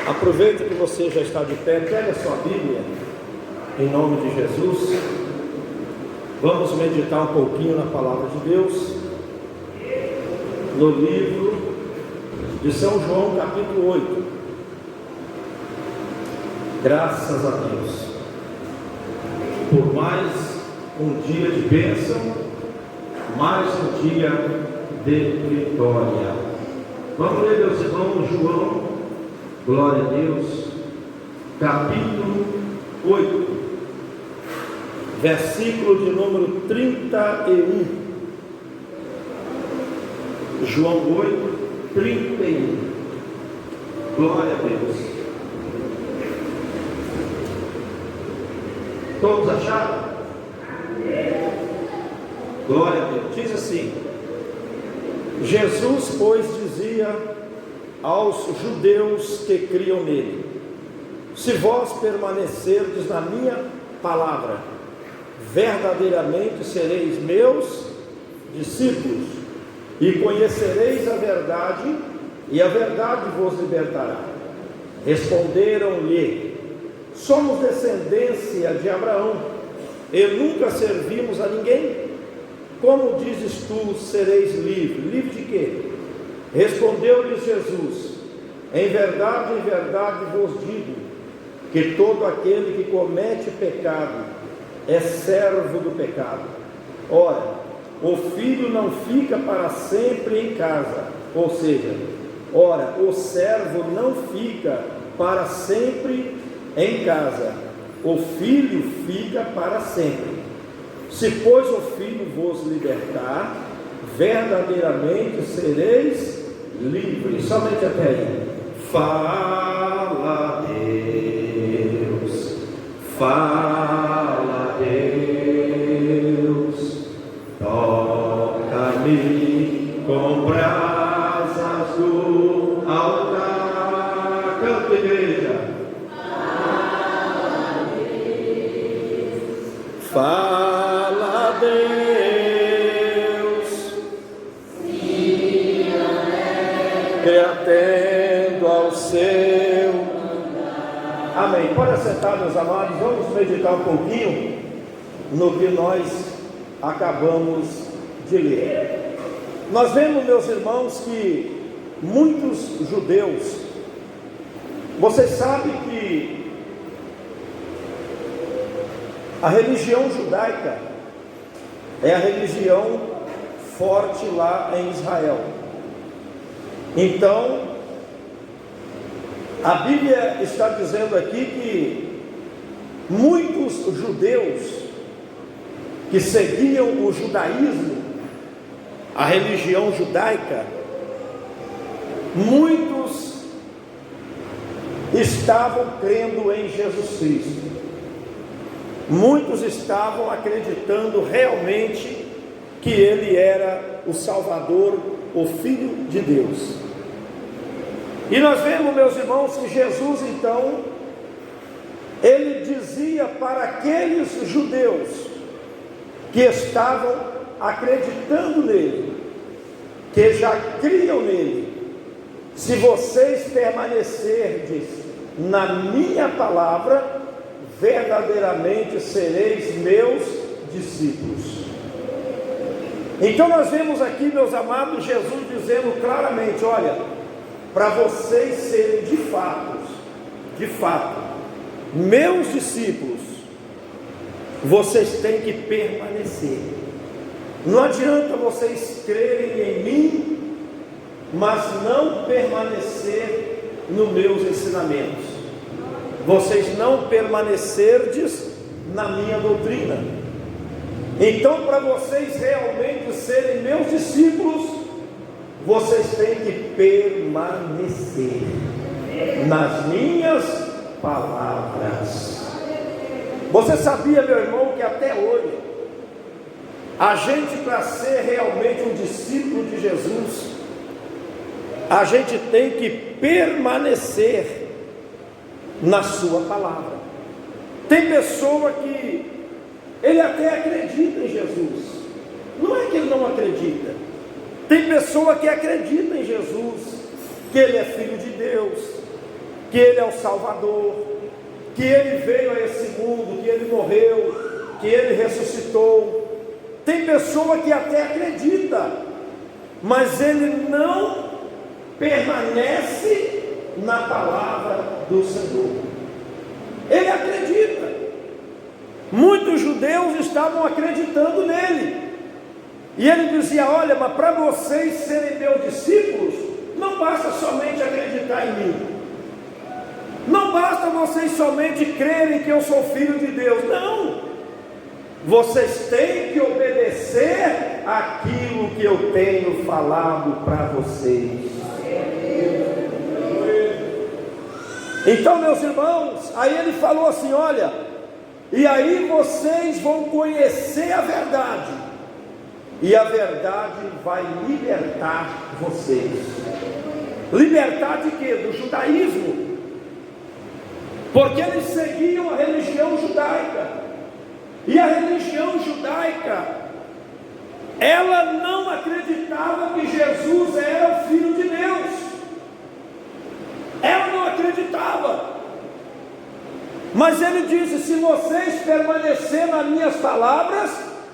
Aproveita que você já está de pé, pega a sua Bíblia, em nome de Jesus. Vamos meditar um pouquinho na palavra de Deus, no livro de São João, capítulo 8. Graças a Deus por mais um dia de bênção, mais um dia de vitória. Vamos ler, meus irmãos, João, glória a Deus, capítulo 8, versículo de número 31. João 8, 31. Glória a Deus. Todos acharam? Glória a Deus. Diz assim: Jesus, pois, dizia aos judeus que criam nele: se vós permanecerdes na minha palavra, verdadeiramente sereis meus discípulos, e conhecereis a verdade, e a verdade vos libertará. Responderam-lhe: somos descendência de Abraão, e nunca servimos a ninguém. Como dizes tu, sereis livre? Livre de quê? Respondeu-lhes Jesus: em verdade vos digo, que todo aquele que comete pecado é servo do pecado. Ora, o filho não fica para sempre em casa, ou seja, o servo não fica para sempre em casa, o filho fica para sempre. Se pois o filho vos libertar, verdadeiramente sereis livres. Somente até aí. Fala Deus, fala Deus, toca-me com brasas do altar. Canta, igreja. Fala Deus, que atendo ao seu. Amém. Pode assentar, meus amados. Vamos meditar um pouquinho no que nós acabamos de ler. Nós vemos, meus irmãos, que muitos judeus, vocês sabem que a religião judaica é a religião forte lá em Israel. Então, a Bíblia está dizendo aqui que muitos judeus que seguiam o judaísmo, a religião judaica, muitos estavam crendo em Jesus Cristo. Muitos estavam acreditando realmente que ele era o Salvador, o Filho de Deus. E nós vemos, meus irmãos, que Jesus então, ele dizia para aqueles judeus que estavam acreditando nele, que já criam nele: se vocês permanecerdes na minha palavra, verdadeiramente sereis meus discípulos. Então nós vemos aqui, meus amados, Jesus dizendo claramente: olha, para vocês serem de fato, meus discípulos, vocês têm que permanecer. Não adianta vocês crerem em mim, mas não permanecer nos meus ensinamentos. Vocês não permanecerdes na minha doutrina. Então, para vocês realmente serem meus discípulos, vocês têm que permanecer nas minhas palavras. Você sabia, meu irmão, que até hoje a gente, para ser realmente um discípulo de Jesus, a gente tem que permanecer na sua palavra. Tem pessoa que ele até acredita em Jesus, não é que ele não acredita. Tem pessoa que acredita em Jesus, que ele é filho de Deus, que Ele é o Salvador, que Ele veio a esse mundo, que Ele morreu, que Ele ressuscitou. Tem pessoa que até acredita, mas ele não permanece na palavra do Senhor. Ele acredita. Muitos judeus estavam acreditando nele, e ele dizia: olha, mas para vocês serem meus discípulos, não basta somente acreditar em mim, não basta vocês somente crerem que eu sou filho de Deus. Não, vocês têm que obedecer aquilo que eu tenho falado para vocês. Então, meus irmãos, aí ele falou assim: olha, e aí vocês vão conhecer a verdade, e a verdade vai libertar vocês. Libertar de quê? Do judaísmo, porque eles seguiam a religião judaica, e a religião judaica, ela não acreditava que Jesus era o Filho de Deus. Ela não acreditava. Mas ele disse: se vocês permanecerem nas minhas palavras,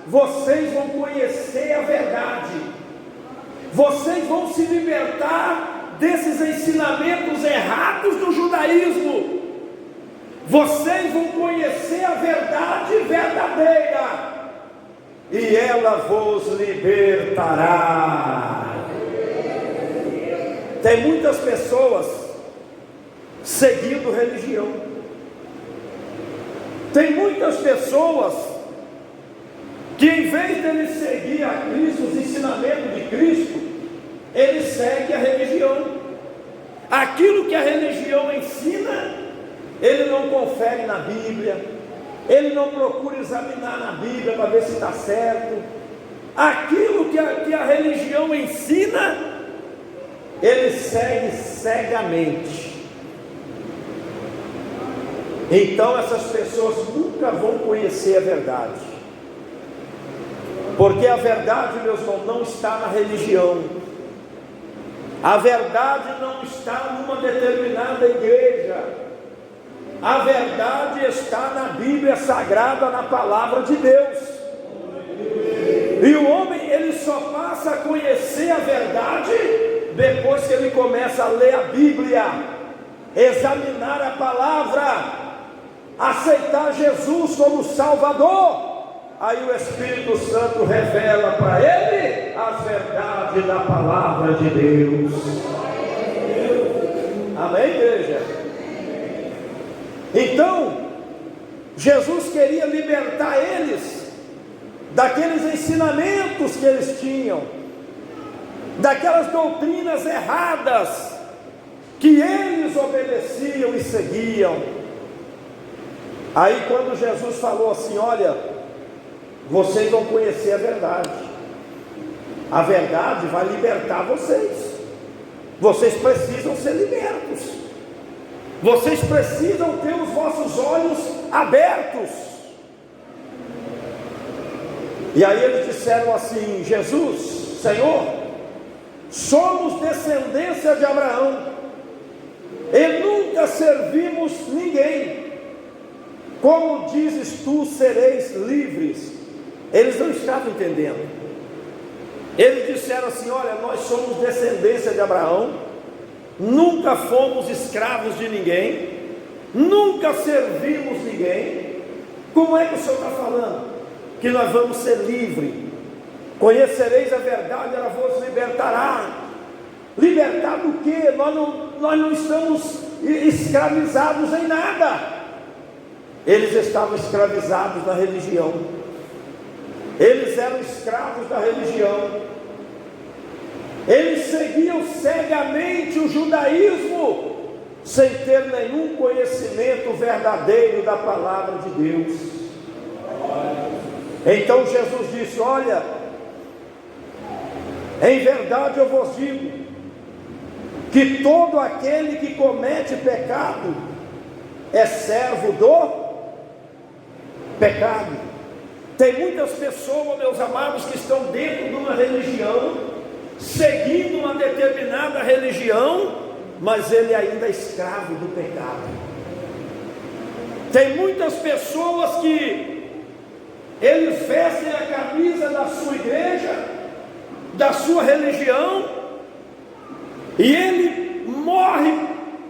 vocês vão conhecer a verdade, vocês vão se libertar desses ensinamentos errados do judaísmo, vocês vão conhecer a verdade verdadeira, e ela vos libertará. Tem muitas pessoas seguindo religião, tem muitas pessoas que, em vez de eles seguir a Cristo, os ensinamentos de Cristo, eles seguem a religião. Aquilo que a religião ensina, ele não confere na Bíblia, ele não procura examinar na Bíblia para ver se está certo. Aquilo que a religião ensina, ele segue cegamente. Então essas pessoas nunca vão conhecer a verdade, porque a verdade, meus irmãos, não está na religião, a verdade não está numa determinada igreja, a verdade está na Bíblia Sagrada, na palavra de Deus. E o homem, ele só passa a conhecer a verdade depois que ele começa a ler a Bíblia, examinar a palavra, aceitar Jesus como Salvador. Aí o Espírito Santo revela para ele as verdades da palavra de Deus. Amém, igreja? Então, Jesus queria libertar eles daqueles ensinamentos que eles tinham, daquelas doutrinas erradas que eles obedeciam e seguiam. Aí quando Jesus falou assim: olha, vocês vão conhecer a verdade vai libertar vocês, vocês precisam ser libertos, vocês precisam ter os vossos olhos abertos. E aí eles disseram assim: Jesus, Senhor, somos descendência de Abraão e nunca servimos ninguém, como dizes tu, sereis livres? Eles não estavam entendendo. Eles disseram assim: olha, nós somos descendência de Abraão, nunca fomos escravos de ninguém, nunca servimos ninguém. Como é que o Senhor está falando que nós vamos ser livres? Conhecereis a verdade, ela vos libertará. Libertar do quê? Nós não estamos escravizados em nada. Eles estavam escravizados na religião, eles eram escravos da religião, eles seguiam cegamente o judaísmo, sem ter nenhum conhecimento verdadeiro da palavra de Deus. Então Jesus disse: olha, em verdade eu vos digo, que todo aquele que comete pecado é servo do pecado. Tem muitas pessoas, meus amados, que estão dentro de uma religião, seguindo uma determinada religião, mas ele ainda é escravo do pecado. Tem muitas pessoas que eles vestem a camisa da sua igreja, da sua religião, e ele morre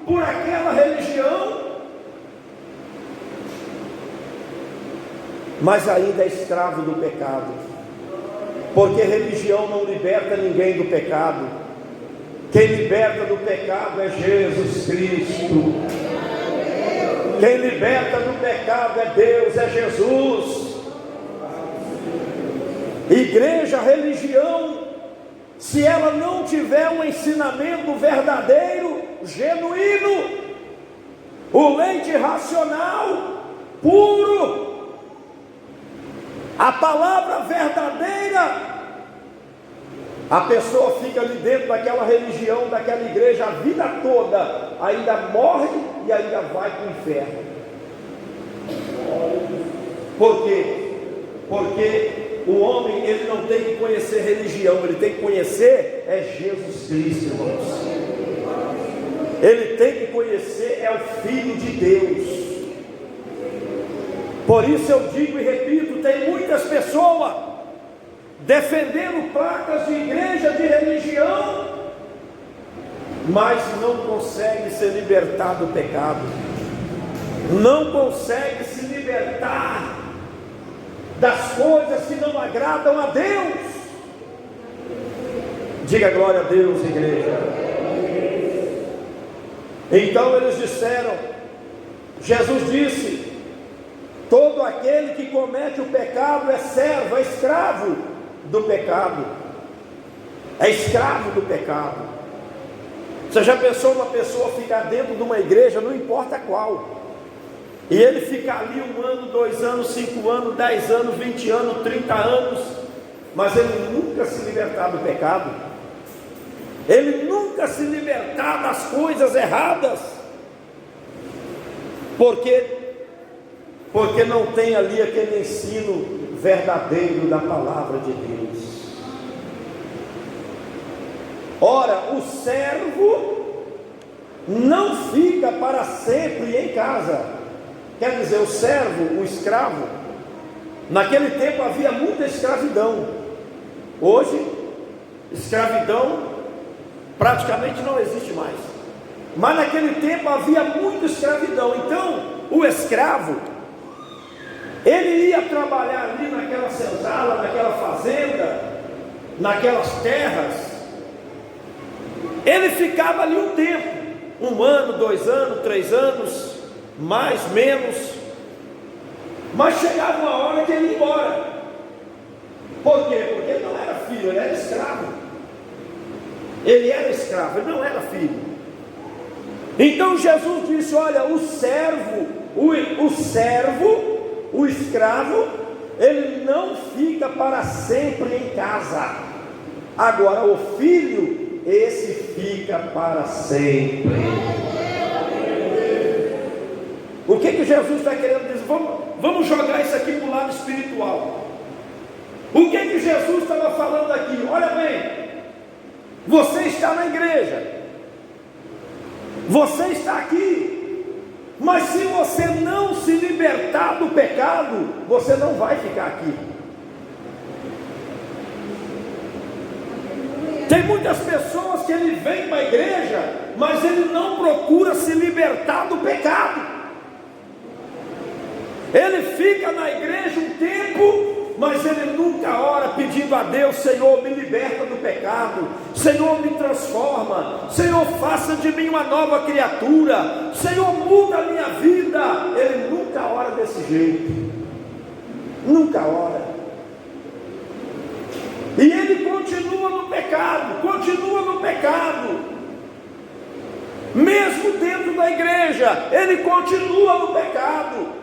por aquela religião, mas ainda é escravo do pecado, porque religião não liberta ninguém do pecado. Quem liberta do pecado é Jesus Cristo. Quem liberta do pecado é Deus, é Jesus. Igreja, religião, se ela não tiver um ensinamento verdadeiro, genuíno, o leite racional, puro, a palavra verdadeira, a pessoa fica ali dentro daquela religião, daquela igreja a vida toda, ainda morre e ainda vai para o inferno. Por quê? Porque o homem, ele não tem que conhecer religião, ele tem que conhecer é Jesus Cristo, irmãos. Ele tem que conhecer é o Filho de Deus. Por isso eu digo e repito, tem muitas pessoas defendendo placas de igreja, de religião, mas não consegue se libertar do pecado, não consegue se libertar das coisas que não agradam a Deus. Diga glória a Deus, igreja. Então eles disseram, Jesus disse: todo aquele que comete o pecado é servo, é escravo do pecado. É escravo do pecado. Você já pensou uma pessoa ficar dentro de uma igreja, não importa qual, e ele fica ali 1 ano, 2 anos, 5 anos, 10 anos, 20 anos, 30 anos, mas ele nunca se libertar do pecado, ele nunca se libertar das coisas erradas, porque não tem ali aquele ensino verdadeiro da palavra de Deus. Ora, o servo não fica para sempre em casa. Quer dizer, o servo, o escravo, naquele tempo havia muita escravidão. Hoje, escravidão praticamente não existe mais, mas naquele tempo havia muita escravidão. Então, o escravo, ele ia trabalhar ali naquela senzala, naquela fazenda, naquelas terras. Ele ficava ali um tempo, 1 ano, 2 anos, 3 anos, mais, menos, mas chegava uma hora que ele ia embora. Por quê? Porque ele não era filho, ele era escravo. Ele era escravo, ele não era filho. Então Jesus disse: olha, o escravo, ele não fica para sempre em casa. Agora o filho, esse fica para sempre. O que Jesus está querendo dizer? Vamos jogar isso aqui para o lado espiritual. O que Jesus estava falando aqui? Olha bem, você está na igreja, você está aqui, mas se você não se libertar do pecado, você não vai ficar aqui. Tem muitas pessoas que ele vem para a igreja, mas ele não procura se libertar do pecado. Ele fica na igreja um tempo, mas ele nunca ora pedindo a Deus: Senhor, me liberta do pecado, Senhor, me transforma, Senhor, faça de mim uma nova criatura, Senhor, muda a minha vida. Ele nunca ora desse jeito, nunca ora. E ele continua no pecado, mesmo dentro da igreja, ele continua no pecado.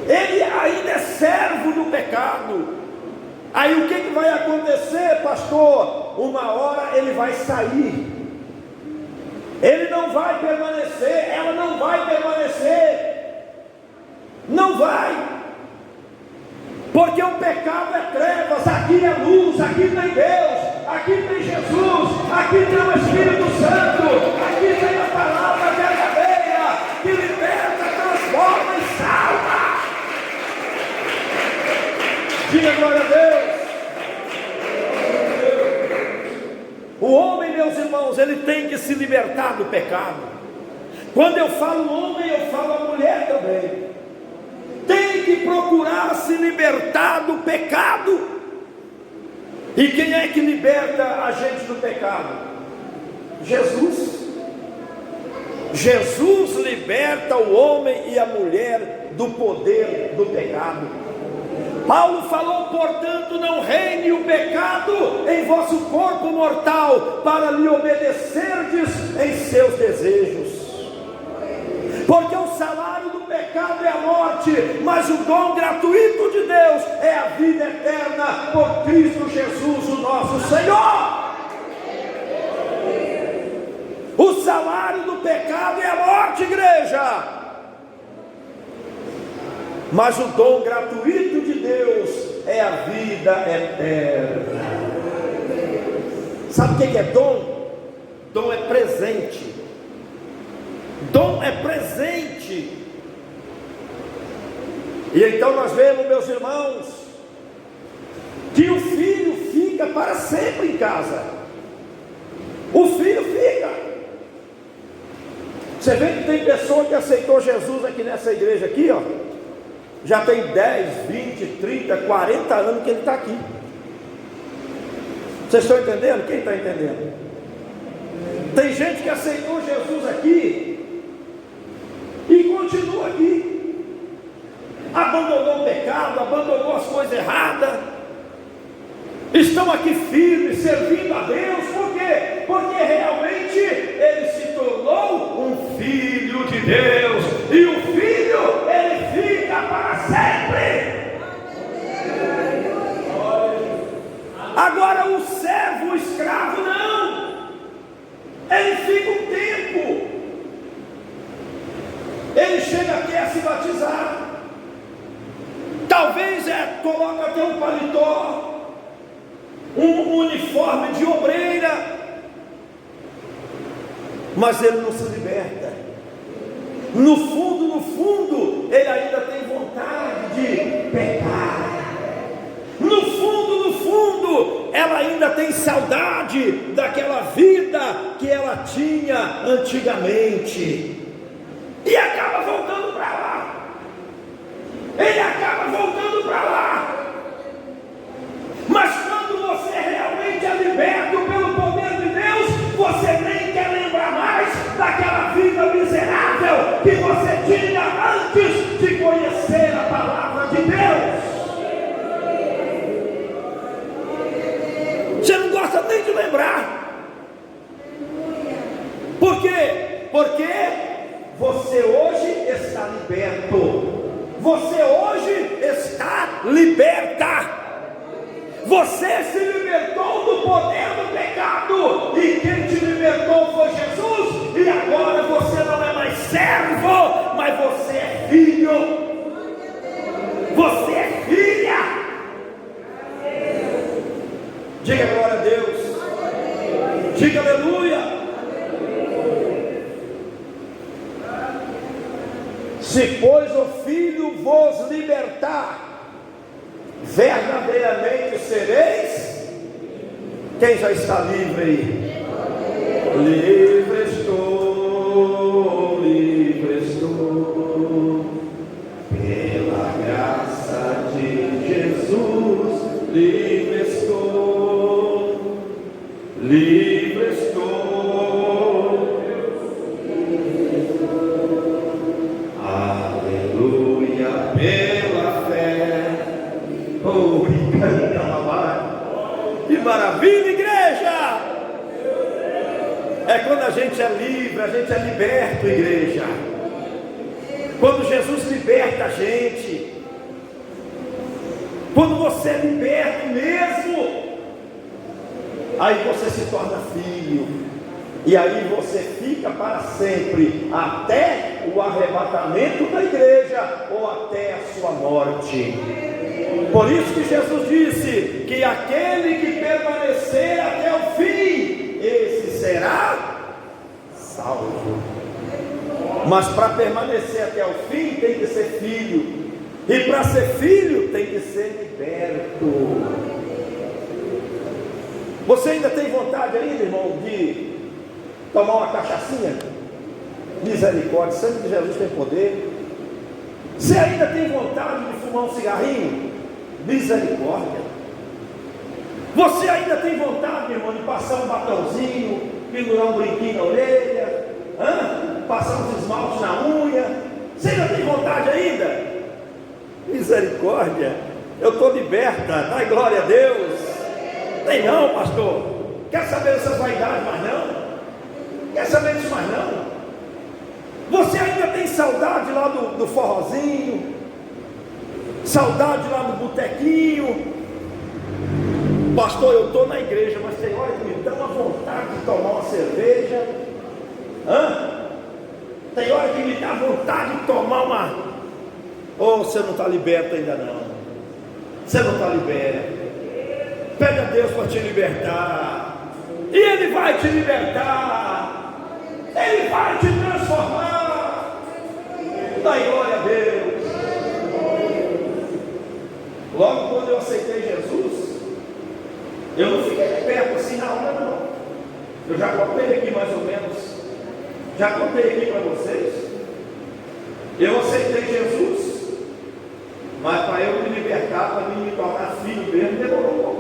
Ele ainda é servo do pecado. Aí o que vai acontecer, pastor? Uma hora ele vai sair, ele não vai permanecer, ela não vai permanecer, não vai, porque o pecado é trevas, aqui é luz, aqui tem Deus, aqui tem Jesus, aqui tem o Espírito Santo, aqui tem a palavra verdadeira, que liberta, transforma e salva. Diga glória a Deus. O homem, meus irmãos, ele tem que se libertar do pecado. Quando eu falo homem, eu falo a mulher também. Tem que procurar se libertar do pecado. E quem é que liberta a gente do pecado? Jesus. Jesus liberta o homem e a mulher do poder do pecado. Paulo falou: portanto não reine o pecado em vosso corpo mortal, para lhe obedecerdes em seus desejos. Porque o salário do pecado é a morte, mas o dom gratuito de Deus é a vida eterna por Cristo Jesus, o nosso Senhor. O salário do pecado é a morte, igreja. Mas o dom gratuito de Deus é a vida eterna. Sabe o que é dom? Dom é presente. Dom é presente. E então nós vemos, meus irmãos, que o filho fica para sempre em casa. O filho fica. Você vê que tem pessoa que aceitou Jesus aqui nessa igreja aqui, ó. Já tem 10, 20, 30, 40 anos que ele está aqui. Vocês estão entendendo? Quem está entendendo? Tem gente que aceitou Jesus aqui e continua aqui. Abandonou o pecado, abandonou as coisas erradas. Estão aqui firmes, servindo a Deus. Por quê? Porque realmente ele se tornou um filho de Deus. E o filho, ele fica para sempre. Agora o servo, o escravo, não. Ele fica um tempo. Ele chega aqui a se batizar. Talvez coloca até um paletó, um uniforme de obreira, mas ele não se liberta. No fundo, ele ainda tem vontade de pecar. No fundo, ela ainda tem saudade daquela vida que ela tinha antigamente. E acaba voltando para lá. Ele acaba voltando para lá. Mas quando você realmente é liberto pelo poder de Deus, você nem quer lembrar mais daquela vida miserável que você tinha antes de conhecer a palavra de Deus. Você não gosta nem de lembrar. Por quê? Porque você hoje está liberto. Você hoje está liberta. Você se libertou do poder do pecado, e quem te libertou foi Jesus. E agora você não é mais servo, mas você é filho. Você é filha. Diga glória a Deus. Diga aleluia. Se pois o Filho vos libertar, verdadeiramente sereis. Quem já está livre aí? Livre estou, pela graça de Jesus. Livre estou, livre estou. Aleluia, pela fé. Oh, que maravilha, igreja! É quando a gente é livre, a gente é liberto, igreja. Quando Jesus liberta a gente. Quando você é liberto mesmo, aí você se torna filho. E aí você fica para sempre, até o arrebatamento da igreja, ou até a sua morte. Por isso que Jesus disse que aquele que permanecer até o fim, esse será salvo. Mas para permanecer até o fim tem que ser filho, e para ser filho tem que ser liberto. Você ainda tem vontade ainda, irmão, de tomar uma cachaçinha? Misericórdia, o sangue de Jesus tem poder. Você ainda tem vontade de fumar um cigarrinho? Misericórdia. Você ainda tem vontade, irmão, de passar um batonzinho, pendurar um brinquinho na orelha, passar uns esmaltes na unha? Você ainda tem vontade ainda? Misericórdia. Eu estou liberta, dai glória a Deus. Tem não, pastor. Quer saber dessas vaidades mais não? Quer saber disso mais não? Você ainda tem saudade lá do forrozinho? Saudade lá do botequinho? Pastor, eu estou na igreja, mas tem hora que me dá uma vontade de tomar uma cerveja. Tem hora que me dá vontade de tomar uma... Você não está liberto ainda não. Você não está liberto. Pede a Deus para te libertar, e Ele vai te libertar, Ele vai te transformar. Dá glória a Deus. Logo quando eu aceitei Jesus, eu não fiquei perto assim na hora não. Eu já contei aqui mais ou menos, já contei aqui para vocês. Eu aceitei Jesus, mas para eu me libertar, para mim me tornar filho mesmo, demorou um pouquinho.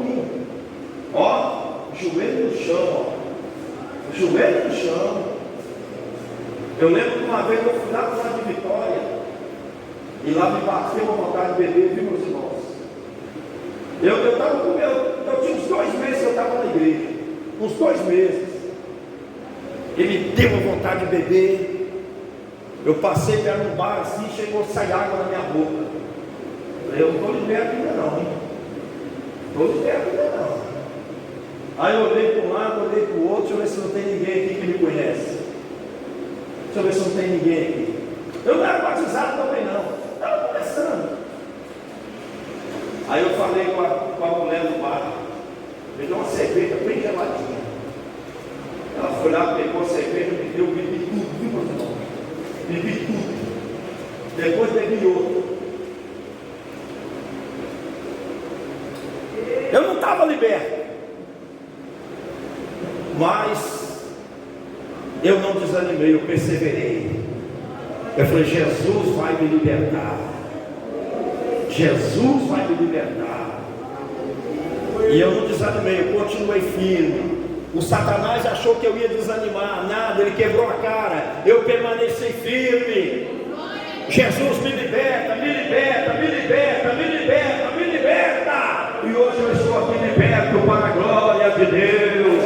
Joelho no chão, joelho no chão. Eu lembro que uma vez eu fui lá para o de Vitória, e lá me bateu uma vontade de beber, viu, meus irmãos? Eu tinha uns 2 meses que eu estava na igreja, uns 2 meses. Ele me deu uma vontade de beber. Eu passei perto do bar assim, chegou a sair água na minha boca. Eu não estou liberto ainda não, hein? Estou liberto ainda não. Aí eu olhei para um lado, olhei para o outro, deixa eu ver se não tem ninguém aqui que me conhece. Deixa eu ver se não tem ninguém aqui. Eu não era batizado também não, estava começando. Aí eu falei com a mulher do bar, me deu uma cerveja bem geladinha. Ela foi lá, pegou a cerveja, me deu, bebi tudo, viu, meus irmãos? Bebi tudo. Depois bebi outro. Eu não estava liberto, mas eu não desanimei, eu perseverei. Eu falei, Jesus vai me libertar, Jesus vai me libertar. E eu não desanimei, eu continuei firme. O Satanás achou que eu ia desanimar, nada, ele quebrou a cara. Eu permaneci firme. Jesus me liberta, me liberta, me liberta, me liberta, me liberta. E hoje eu estou aqui liberto para a glória de Deus.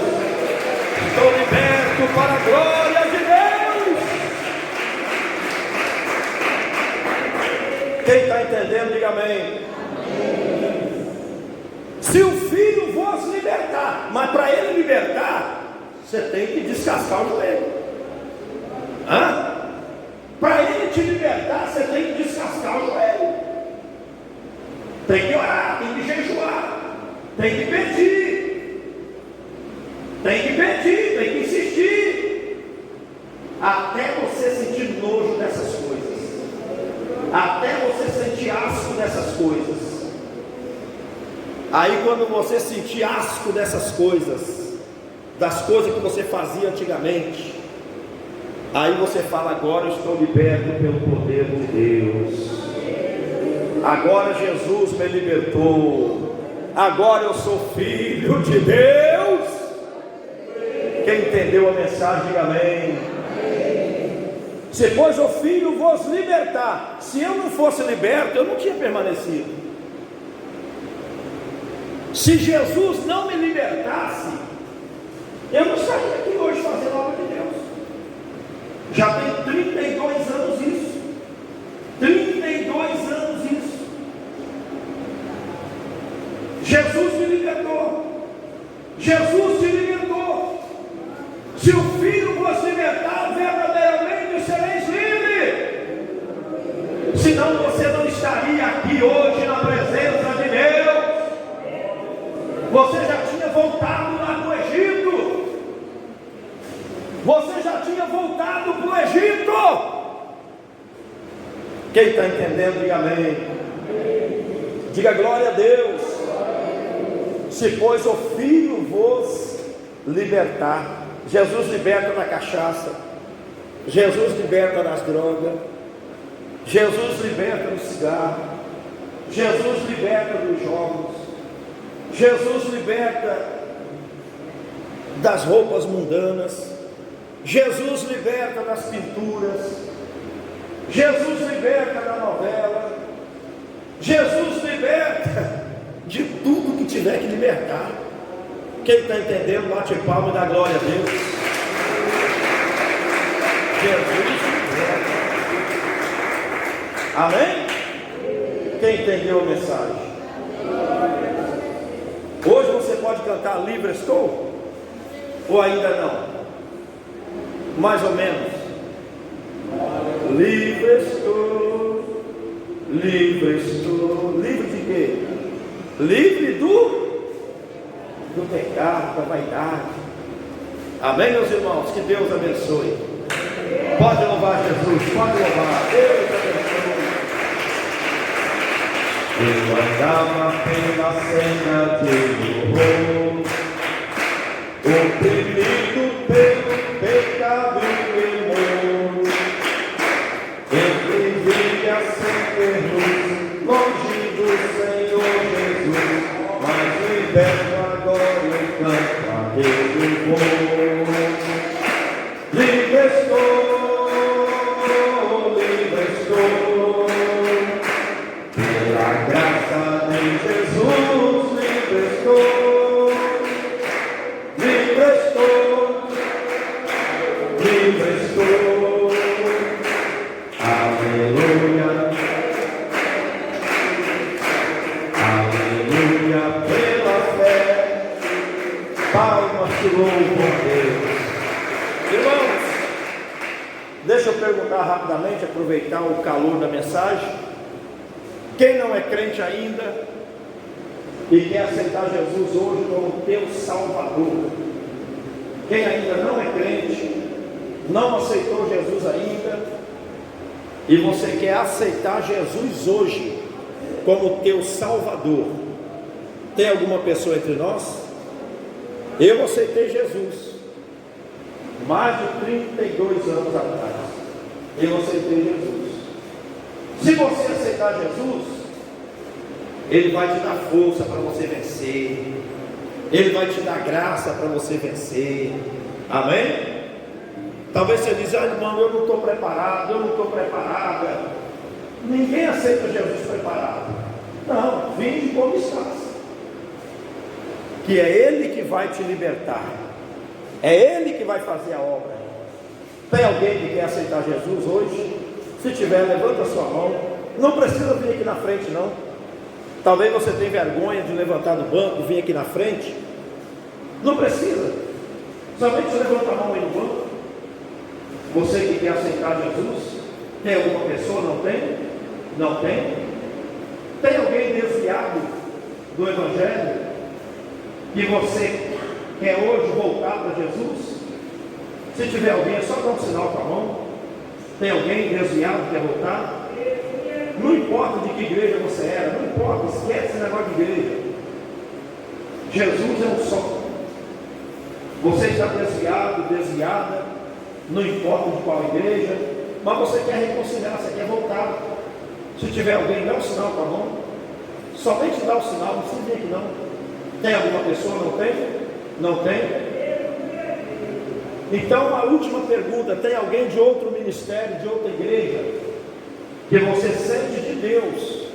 Estou liberto para a glória de Deus. Quem está entendendo, diga amém. Se o Filho vos libertar, mas para Ele libertar, você tem que descascar o joelho. Para Ele te libertar, você tem que descascar o joelho. Tem que orar, tem que jejuar, tem que pedir, tem que insistir, até você sentir nojo dessas coisas, até você sentir asco dessas coisas. Aí quando você sentir asco dessas coisas, das coisas que você fazia antigamente, aí você fala, agora eu estou liberto pelo poder de Deus. Agora Jesus me libertou. Agora eu sou filho de Deus. Quem entendeu a mensagem, diga amém. Se pois o Filho vos libertar, se eu não fosse liberto, eu não tinha permanecido. Se Jesus não me libertasse, eu não estaria aqui hoje fazendo a obra de Deus. Já tem 32 anos isso. 32 anos isso. Jesus me libertou. Jesus te libertou. Se o Filho vos libertar, verdadeiramente sereis livres. Senão você não estaria aqui hoje na presença de Quem está entendendo, diga amém. Diga glória a Deus. Se pois o Filho vos libertar. Jesus liberta da cachaça, Jesus liberta das drogas, Jesus liberta do cigarro, Jesus liberta dos jogos, Jesus liberta das roupas mundanas, Jesus liberta das pinturas, Jesus liberta da novela, Jesus liberta de tudo que tiver que libertar. Quem está entendendo, bate palma e dá glória a Deus. Jesus liberta. Amém? Quem entendeu a mensagem? Hoje você pode cantar livre estou? Ou ainda não? Mais ou menos. Livre estou, livre estou. Livre de quê? Livre do pecado, da vaidade. Amém, meus irmãos? Que Deus abençoe. Pode louvar Jesus, pode louvar. Deus abençoe. Eu andava pela cena de horror, oprimido pelo pecado e temor. Eu vivia sem ter luz, longe do Senhor Jesus, mas liberto agora eu canto a Deus vou. Livre estou, livre estou, pela graça de Jesus, livre estou, livre estou, livre estou, aleluia, aleluia, pela fé, palmas que louvam a Deus. Irmãos, deixa eu perguntar rapidamente, aproveitar o calor da mensagem. Quem não é crente ainda e quer aceitar Jesus hoje como teu Salvador? Quem ainda não é crente, não aceitou Jesus ainda, e você quer aceitar Jesus hoje como teu Salvador? Tem alguma pessoa entre nós? Eu aceitei Jesus mais de 32 anos atrás. Eu aceitei Jesus. Se você aceitar Jesus, Ele vai te dar força para você vencer, Ele vai te dar graça para você vencer. Amém? Talvez você diz: irmão, eu não estou preparado, eu não estou preparada. Ninguém aceita Jesus preparado. Não, vinde como estás, que é Ele que vai te libertar, é Ele que vai fazer a obra. Tem alguém que quer aceitar Jesus hoje? Se tiver, levanta a sua mão. Não precisa vir aqui na frente, não. Talvez você tenha vergonha de levantar do banco, vir aqui na frente. Não precisa. Somente você levanta a mão aí no banco. Você que quer aceitar Jesus. Tem alguma pessoa? Não tem? Não tem? Tem alguém desviado do Evangelho que você quer hoje voltar para Jesus? Se tiver alguém, é só dar um sinal com a mão. Tem alguém desviado que quer voltar? Não importa de que igreja você era, não importa, esquece esse negócio de igreja. Jesus é um só. Você está desviado, desviada, não importa de qual igreja, mas você quer reconciliar, você quer voltar. Se tiver alguém, dá um sinal com a mão. Somente dá o sinal, não precisa vir aqui não. Tem alguma pessoa? Não tem? Não tem? Então, a última pergunta: tem alguém de outro ministério, de outra igreja, que você sente de Deus,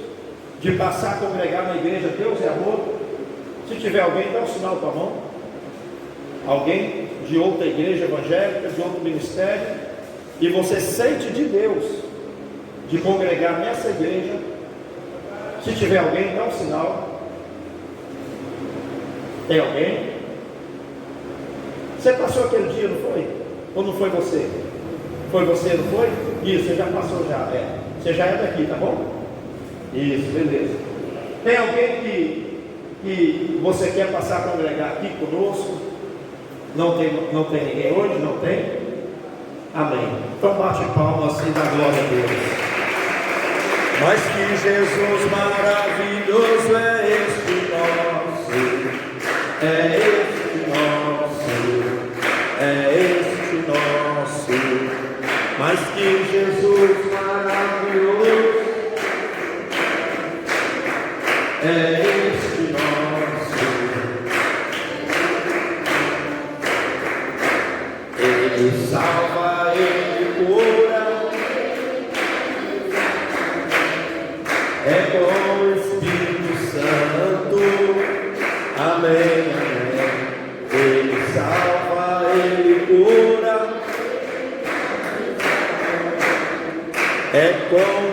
de passar a congregar na igreja? Deus é amor. Se tiver alguém, dá um sinal com a mão. Alguém de outra igreja evangélica, de outro ministério, e você sente de Deus, de congregar nessa igreja? Se tiver alguém, dá um sinal. Tem alguém? Você passou aquele dia, não foi? Ou não foi você? Foi você, não foi? Isso, você já passou já, Você já é daqui, tá bom? Isso, beleza. Tem alguém que você quer passar a congregar aqui conosco? Não tem ninguém hoje? Não tem? Amém. Então bate palmas e dá glória a Deus. Mas que Jesus maravilhoso é este nosso, é este nosso, é este nosso. Mas que Jesus maravilhoso é este nosso. Ele salva, Ele cura. É com o Espírito Santo, amém, amém. Ele salva, Ele cura. É com